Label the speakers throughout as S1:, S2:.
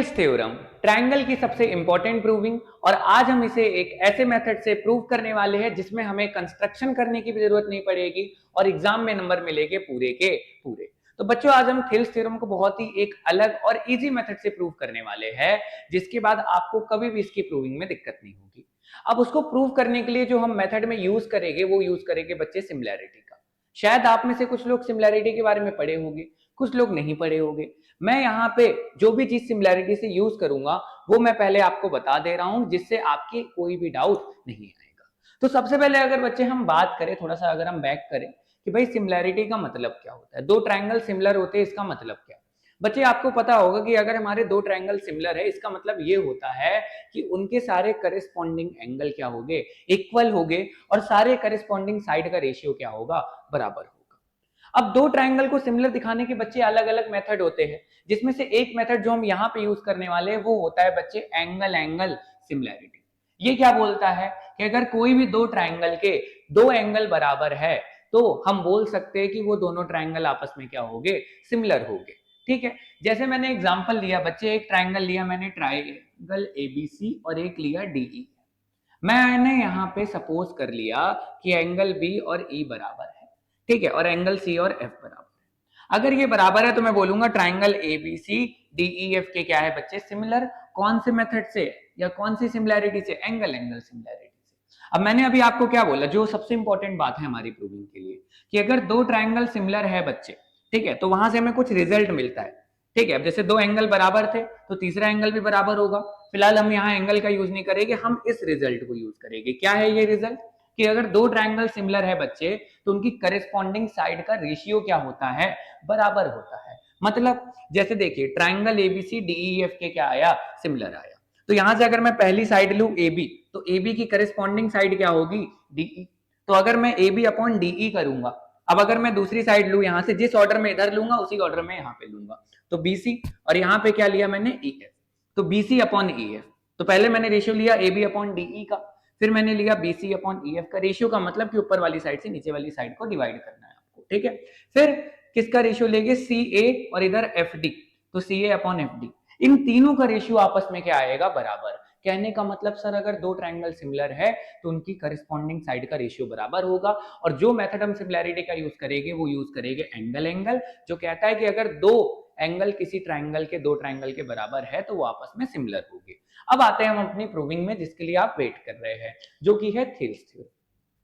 S1: Thales theorem triangle की सबसे important proving, और आज हम इसे एक ऐसे मेथड से प्रूव करने वाले हैं जिसमें हमें कंस्ट्रक्शन करने की भी जरूरत नहीं पड़ेगी और एग्जाम में नंबर मिलेंगे पूरे के पूरे। तो बच्चों आज हम थिल्स थ्योरम को बहुत ही एक अलग और इजी मेथड से प्रूव करने वाले हैं, जिसके बाद आपको कभी भी इसकी प्रूविंग में दिक्कत नहीं होगी। अब उसको प्रूव करने के लिए जो हम मेथड में यूज करेंगे वो यूज करेंगे बच्चे सिमिलैरिटी का। शायद आप में से कुछ लोग सिमिलैरिटी के बारे में पढ़े होंगे, कुछ लोग नहीं पढ़े होंगे। मैं यहाँ पे जो भी चीज सिमिलैरिटी से यूज करूंगा वो मैं पहले आपको बता दे रहा हूं, जिससे आपकी कोई भी डाउट नहीं आएगा। तो सबसे पहले अगर बच्चे हम बात करें, थोड़ा सा अगर हम बैक करें कि भाई सिमिलैरिटी का मतलब क्या होता है, दो ट्रायंगल सिमिलर होते हैं इसका मतलब क्या। बच्चे आपको पता होगा कि अगर हमारे दो ट्रायंगल सिमिलर है इसका मतलब ये होता है कि उनके सारे करेस्पॉन्डिंग एंगल क्या होंगे, इक्वल होंगे, और सारे करेस्पॉन्डिंग साइड का रेशियो क्या होगा, बराबर होगा। अब दो ट्रायंगल को सिमिलर दिखाने के बच्चे अलग अलग मेथड होते हैं, जिसमें से एक मेथड जो हम यहाँ पे यूज करने वाले हैं वो होता है बच्चे एंगल एंगल सिमिलैरिटी। ये क्या बोलता है कि अगर कोई भी दो ट्रायंगल के दो एंगल बराबर है तो हम बोल सकते हैं कि वो दोनों ट्रायंगल आपस में क्या होंगे, सिमिलर होंगे। ठीक है, जैसे मैंने एग्जांपल लिया बच्चे, एक ट्रायंगल लिया मैंने, ट्रायंगल एबीसी, और एक लिया डीई। मैंने यहाँ पे सपोज कर लिया कि एंगल बी और ई बराबर है, ठीक है, और एंगल सी और एफ बराबर है। अगर ये बराबर है तो मैं बोलूंगा ट्रायंगल एबीसी डीईएफ के क्या है बच्चे, सिमिलर। कौन से मेथड से या कौन सी सिमिलैरिटी से, एंगल एंगल सिमिलैरिटी से। अब मैंने अभी आपको क्या बोला, जो सबसे इंपॉर्टेंट बात है हमारी प्रूविंग के लिए, कि अगर दो ट्रायंगल सिमिलर है बच्चे, ठीक है, तो वहां से हमें कुछ रिजल्ट मिलता है। ठीक है, अब जैसे दो एंगल बराबर थे तो तीसरा एंगल भी बराबर होगा। फिलहाल हम यहाँ एंगल का यूज नहीं करेंगे, हम इस रिजल्ट को यूज करेंगे। क्या है ये रिजल्ट, कि अगर दो ट्रायंगल सिमिलर है बच्चे तो उनकी करेस्पॉन्डिंग साइड का रेशियो क्या होता है, बराबर होता है। मतलब जैसे देखिए ट्रायंगल एबीसी डीईएफ के क्या आया, सिमिलर आया। तो यहां से अगर मैं पहली साइड लू AB, तो AB की करेस्पॉन्डिंग साइड क्या होगी, DE। तो अगर मैं AB अपॉन DE करूंगा, अब अगर मैं दूसरी साइड लू यहां से, जिस ऑर्डर में इधर लूंगा उसी ऑर्डर में यहां पे लूंगा, तो BC, और यहां पे क्या लिया मैंने, EF। तो BC अपॉन EF, तो पहले मैंने रेशियो लिया AB अपॉन DE का, फिर मैंने लिया BC अपॉन EF का। रेशियो का मतलब कि ऊपर वाली साइड से नीचे वाली साइड को डिवाइड करना है आपको, ठीक है। फिर किसका रेशियो लेंगे, CA और इधर FD, तो CA अपॉन FD। इन तीनों का रेशियो आपस में क्या आएगा, बराबर। कहने का मतलब सर अगर दो ट्रायंगल सिमिलर है तो उनकी करस्पॉन्डिंग साइड का रेशियो बराबर होगा। और जो मेथड हम सिमिलैरिटी का यूज करेंगे वो यूज करेंगे एंगल एंगल, जो कहता है कि अगर दो एंगल किसी ट्रायंगल के दो ट्रायंगल के बराबर है तो वो आपस में सिमिलर होंगे। अब आते हैं हम अपनी प्रूविंग में, जिसके लिए आप वेट कर रहे हैं, जो कि है थिल्स थ्योरम।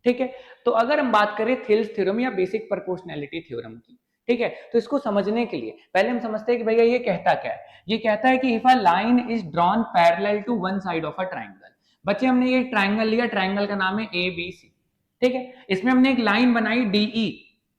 S1: ठीक है, तो अगर हम बात करें थिल्स थ्योरम या बेसिक प्रोपोर्शनैलिटी थ्योरम की, ठीक है, तो इसको समझने के लिए पहले हम समझते हैं कि भैया ये कहता क्या है। ये कहता है कि if a line is drawn parallel to one side of a triangle. बच्चे हमने ये ट्रायंगल लिया, ट्रायंगल का नाम है ABC, ठीक है, इसमें हमने एक लाइन बनाई DE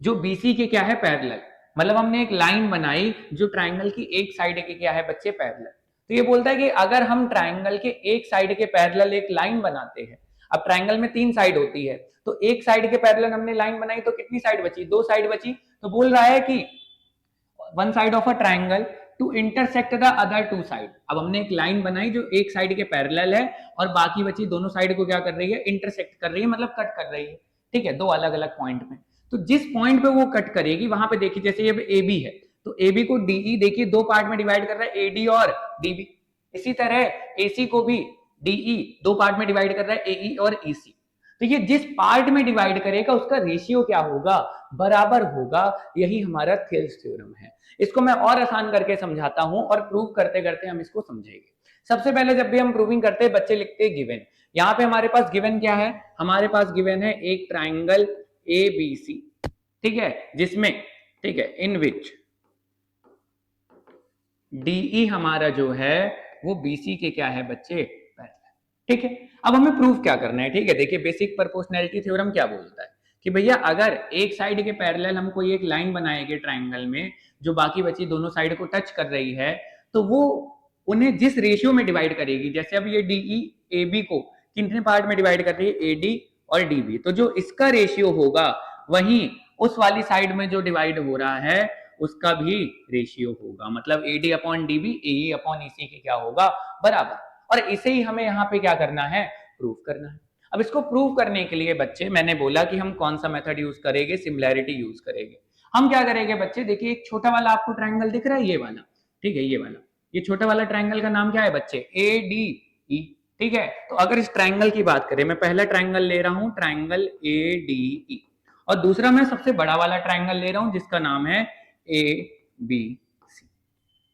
S1: जो BC के क्या है, पैरेलल। मतलब हमने एक लाइन बनाई जो ट्रायंगल की एक साइड के क्या है बच्चे, पैरेलल। तो ये बोलता है कि अगर हम ट्रायंगल के एक साइड के पैरेलल एक लाइन बनाते हैं, अब ट्रायंगल में तीन साइड होती है, तो एक साइड के पैरेलल हमने लाइन बनाई तो कितनी साइड बची, दो साइड बची। तो बोल रहा है कि one side of a triangle to intersect the other two side. अब हमने एक लाइन बनाई जो एक साइड के पैरेलल है और बाकी बची दोनों साइड को क्या कर रही है, इंटरसेक्ट कर रही है, मतलब कट कर रही है, ठीक है, दो अलग अलग पॉइंट में। तो जिस पॉइंट पे वो कट करेगी वहां पे देखिए, जैसे ये AB है तो AB को DE देखिए दो पार्ट में डिवाइड कर रहा है, AD और DB। इसी तरह AC को भी DE दो पार्ट में डिवाइड कर रहा है, AE और EC। तो ये जिस पार्ट में डिवाइड करेगा उसका रेशियो क्या होगा, बराबर होगा। यही हमारा थिल्स थ्योरम है। इसको मैं और आसान करके समझाता हूं और प्रूव करते करते हम इसको समझेंगे। सबसे पहले जब भी हम प्रूविंग करते हैं बच्चे लिखते हैं गिवन। यहां पे हमारे पास गिवन क्या है, हमारे पास गिवन है एक ट्राइंगल ABC, ठीक है, जिसमें, ठीक है, इन विच DE हमारा जो है वो BC के क्या है बच्चे, ठीक है। अब हमें प्रूफ क्या करना है, ठीक है, देखिए बेसिक प्रोपोर्शनैलिटी थ्योरम क्या बोलता है कि भैया अगर एक साइड के पैरेलल हम कोई एक लाइन बनाएंगे ट्रायंगल में जो बाकी बची दोनों साइड को टच कर रही है, तो वो उन्हें जिस रेशियो में डिवाइड करेगी, जैसे अब ये DE AB को कितने पार्ट में डिवाइड कर रही है, AD और DB, तो जो इसका रेशियो होगा वही उस वाली साइड में जो डिवाइड हो रहा है उसका भी रेशियो होगा। मतलब AD upon DB AE upon EC के क्या होगा, बराबर। और इसे ही हमें यहाँ पे क्या करना है, प्रूफ करना है। अब इसको प्रूव करने के लिए बच्चे मैंने बोला कि हम कौन सा मेथड यूज करेंगे, सिमिलैरिटी यूज करेंगे। हम क्या करेंगे बच्चे, देखिए एक छोटा वाला आपको ट्रायंगल दिख रहा है, ये वाला, ठीक है, ये वाला, ये छोटे वाला ट्रायंगल का नाम क्या है बच्चे, ए डी ई। ठीक है, तो अगर इस ट्रायंगल की बात करें, मैं पहला ट्रायंगल ले रहा हूं ट्रायंगल ए डी ई, और दूसरा मैं सबसे बड़ा वाला ट्रायंगल ले रहा हूं जिसका नाम है ए बी सी।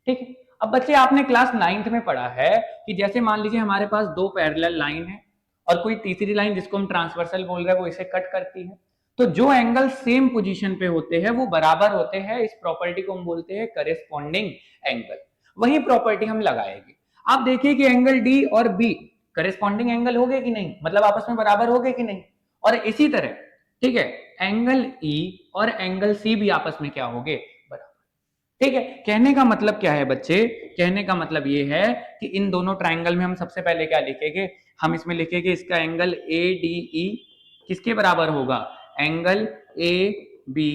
S1: ठीक है, अब बच्चे आपने क्लास 9th में पढ़ा है कि जैसे मान लीजिए हमारे पास दो पैरेलल लाइन है और कोई तीसरी लाइन जिसको हम ट्रांसवर्सल बोल रहे हैं वो इसे कट करती है, तो जो एंगल सेम पोजीशन पे होते हैं वो बराबर होते हैं, इस प्रॉपर्टी को हम बोलते हैं करेस्पॉन्डिंग एंगल। वही प्रॉपर्टी हम लगाएंगे। आप देखिए कि एंगल डी और बी करेस्पॉन्डिंग एंगल हो गए कि नहीं, मतलब आपस में बराबर हो गए कि नहीं। और इसी तरह ठीक है, एंगल ई और एंगल सी भी आपस में क्या हो गए, बराबर। ठीक है, कहने का मतलब क्या है बच्चे, कहने का मतलब ये है कि इन दोनों ट्राइंगल में हम सबसे पहले क्या लिखेंगे, हम इसमें लिखेंगे इसका एंगल ए डी ई किसके बराबर होगा, एंगल ए बी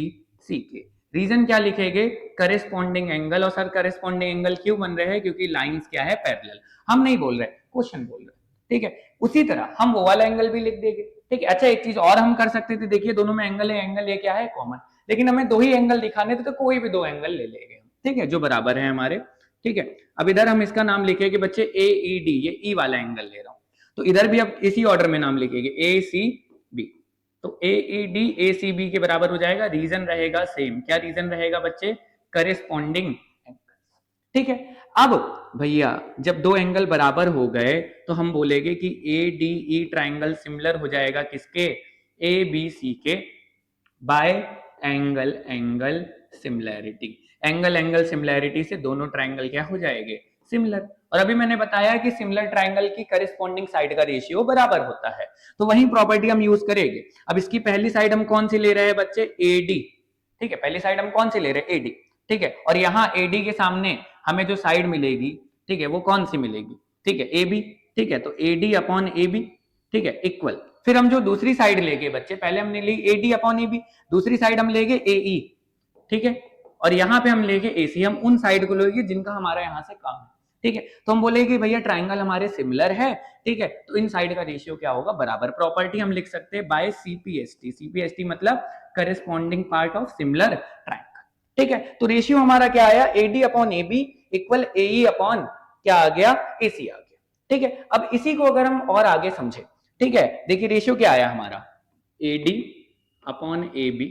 S1: सी के। रीजन क्या लिखेंगे, करेस्पॉन्डिंग एंगल। और सर करेस्पॉन्डिंग एंगल क्यों बन रहे हैं, क्योंकि लाइंस क्या है, पैरेलल। हम नहीं बोल रहे, क्वेश्चन बोल रहे। ठीक है, उसी तरह हम वो वाला एंगल भी लिख देंगे। ठीक है, अच्छा एक चीज और हम कर सकते थे, देखिए दोनों में एंगल है, एंगल ये क्या है, कॉमन, लेकिन हमें दो ही एंगल दिखाने थे तो कोई भी दो एंगल ले लेंगे। ठीक है, जो बराबर है हमारे। ठीक है, अब इधर हम इसका नाम लिखेंगे बच्चे ए ई डी, ये ई वाला एंगल ले रहा हूं, तो इधर भी अब इसी ऑर्डर में नाम लिखेंगे ए सी बी, तो ए E D A C B के बराबर हो जाएगा। रीजन रहेगा सेम, क्या रीजन रहेगा बच्चे, करेस्पॉन्डिंग एंगल। ठीक है, अब भैया जब दो एंगल बराबर हो गए तो हम बोलेंगे कि A D E triangle similar हो जाएगा किसके, ए बी सी के, bye angle angle similarity. Angle angle similarity से दोनों ट्राइंगल क्या हो जाएंगे, सिमिलर। और अभी मैंने बताया कि सिमिलर ट्राइंगल की करेस्पॉन्डिंग साइड का रेशियो बराबर होता है, तो वही प्रॉपर्टी हम यूज करेंगे। अब इसकी पहली साइड हम कौन सी ले रहे हैं बच्चे, ए डी। ठीक है, पहली साइड हम कौन सी ले रहे हैं, ए डी। ठीक है, और यहाँ ए डी के सामने हमें जो साइड मिलेगी, ठीक है, वो कौन सी मिलेगी, ठीक है, ए बी। ठीक है, तो A D upon A B, ठीक है, इक्वल। फिर हम जो दूसरी साइड लेंगे बच्चे, पहले हमने ली A D upon A B, दूसरी साइड हम लेंगे ए ई। ठीक है, और यहाँ पे हम लेंगे ए सी, हम उन साइड को लेंगे जिनका हमारा यहाँ से काम है। ठीक है, तो हम बोलेंगे भैया ट्राइंगल हमारे सिमिलर है। ठीक है, तो इन साइड का रेशियो क्या होगा, बराबर। प्रॉपर्टी हम लिख सकते हैं बाय सीपीएसटी। सीपीएसटी मतलब corresponding part of similar triangle. ठीक है, तो रेशियो हमारा क्या आया, A D upon A B equal A E upon क्या आ गया, ए सी आ गया। ठीक है, अब इसी को अगर हम और आगे समझे, ठीक है, देखिए रेशियो क्या आया हमारा, A D upon A B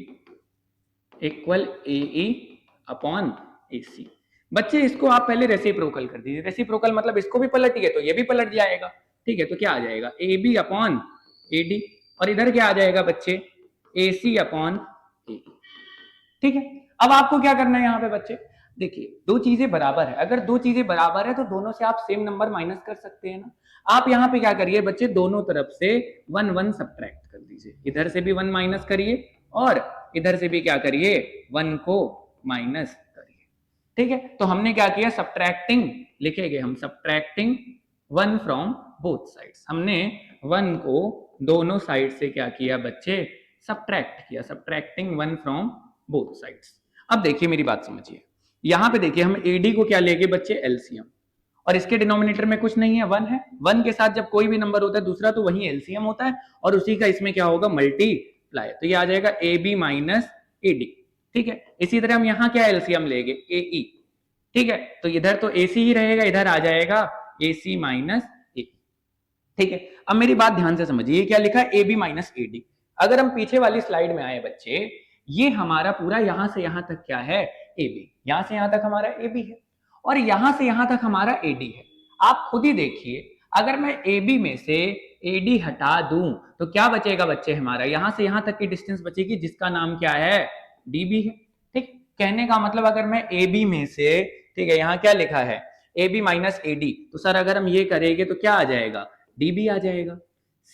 S1: equal A E upon A C. बच्चे इसको आप पहले रेसिप्रोकल कर दीजिए। रेसिप्रोकल मतलब इसको भी पलटिए तो ये भी पलट जाएगा। ठीक है, तो क्या आ जाएगा, A B upon A D, और इधर क्या आ जाएगा बच्चे, ए सी अपॉन ए। ठीक है, अब आपको क्या करना है यहाँ पे बच्चे, देखिए दो चीजें बराबर है, अगर दो चीजें बराबर है तो दोनों से आप सेम नंबर माइनस कर सकते हैं ना। आप यहाँ पे क्या करिए बच्चे, दोनों तरफ से 1 1 सब्ट्रैक्ट कर दीजिए। इधर से भी 1 माइनस करिए और इधर से भी क्या करिए, 1 को माइनस करिए। ठीक है, तो हमने क्या किया, सब्ट्रैक्टिंग लिखेंगे हम, सब्ट्रैक्टिंग 1 फ्रॉम बोथ साइड्स। हमने 1 को दोनों साइड से क्या किया बच्चे, सब्ट्रैक्ट किया, सब्ट्रैक्टिंग 1 फ्रॉम बोथ साइड्स। अब देखिए मेरी बात समझिए, यहां पे देखिए हम एडी को क्या लेंगे बच्चे, एलसीएम, और इसके डिनोमिनेटर में कुछ नहीं है, 1 है। 1 के साथ जब कोई भी नंबर होता है दूसरा तो वही एलसीएम होता है, और उसी का इसमें क्या होगा, मल्टीप्लाई। तो ये आ जाएगा A B minus A D. ठीक है, इसी तरह हम यहाँ क्या एलसीएम लेंगे, ए ई। ठीक है, तो इधर तो ए सी ही रहेगा, इधर आ जाएगा ए सी माइनस ए। ठीक है, अब मेरी बात ध्यान से समझिए, ये क्या लिखा है, A B minus A D. अगर हम पीछे वाली स्लाइड में आए बच्चे, ये हमारा पूरा यहां से यहां तक क्या है, ए बी, यहां से यहां तक हमारा ए बी है, और यहां से यहां तक हमारा ए डी है। आप खुद ही देखिए, अगर मैं ए बी में से ए डी हटा दूं तो क्या बचेगा बच्चे, हमारा यहां से यहां तक की डिस्टेंस बचेगी जिसका नाम क्या है, डी बी है। ठीक, कहने का मतलब अगर मैं ए बी में से, ठीक है, यहाँ क्या लिखा है, A B minus A D, तो सर अगर हम ये करेंगे तो क्या आ जाएगा, डी बी आ जाएगा।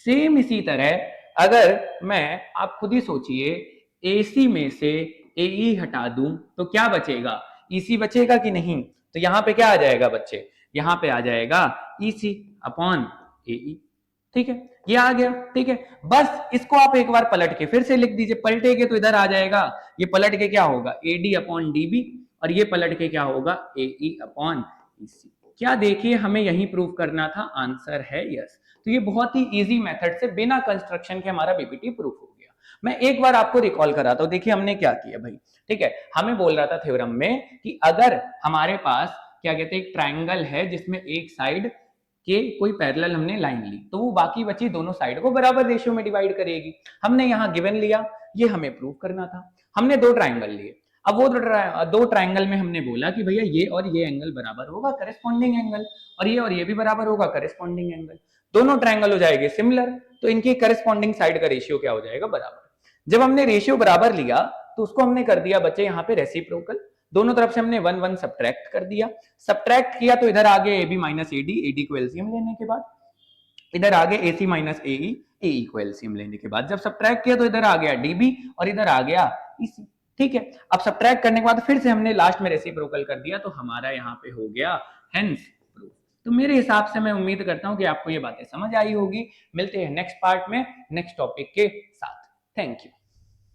S1: सेम इसी तरह अगर मैं, आप खुद ही सोचिए, AC में से AE हटा दूं तो क्या बचेगा, EC बचेगा कि नहीं। तो यहाँ पे क्या आ जाएगा बच्चे, यहाँ पे आ जाएगा EC अपॉन AE। ठीक है, ये आ गया। ठीक है, बस इसको आप एक बार पलट के फिर से लिख दीजिए। पलटेगे तो इधर आ जाएगा, ये पलट के क्या होगा, AD अपॉन DB, और ये पलट के क्या होगा, AE अपॉन EC। क्या देखिए, हमें यही प्रूव करना था, आंसर है यस। तो ये बहुत ही इजी मेथड से बिना कंस्ट्रक्शन के हमारा बीपीटी प्रूफ हो गया। मैं एक बार आपको रिकॉल कराता हूं, देखिए हमने क्या किया भाई। ठीक है, हमें बोल रहा था थ्योरम में कि अगर हमारे पास क्या कहते हैं, एक ट्राइंगल है जिसमें एक साइड के कोई पैरेलल हमने लाइन ली, तो वो बाकी बची दोनों साइड को बराबर रेशियो में डिवाइड करेगी। हमने यहाँ गिवन लिया, ये हमें प्रूव करना था। हमने दो ट्राइंगल लिए, अब वो दो ट्राइंगल में हमने बोला कि भैया ये और ये एंगल बराबर होगा करेस्पॉन्डिंग एंगल, और ये भी बराबर होगा करेस्पॉन्डिंग एंगल। दोनों ट्राइंगल हो जाएंगे सिमिलर, तो इनकी करेस्पॉन्डिंग साइड का रेशियो क्या हो जाएगा, बराबर। जब हमने रेशियो बराबर लिया तो उसको हमने कर दिया बच्चे यहाँ पे रेसिप्रोकल, दोनों तरफ से हमने 1 1 सब्ट्रैक्ट कर दिया। सब्ट्रैक्ट किया तो इधर आगे A B minus A D को एलसीएम लेने के बाद, इधर आगे AC माइनस AE को एलसीएम लेने के बाद, जब सब्ट्रैक्ट किया तो इधर आ गया DB और इधर आ गया EC। ठीक है, अब सब्ट्रैक्ट करने के बाद फिर से हमने लास्ट में रेसिप्रोकल कर दिया, तो हमारा यहाँ पे हो गया हेंस प्रूफ। तो मेरे हिसाब से मैं उम्मीद करता हूँ कि आपको ये बातें समझ आई होगी। मिलते हैं नेक्स्ट पार्ट में नेक्स्ट टॉपिक के साथ। Thank you.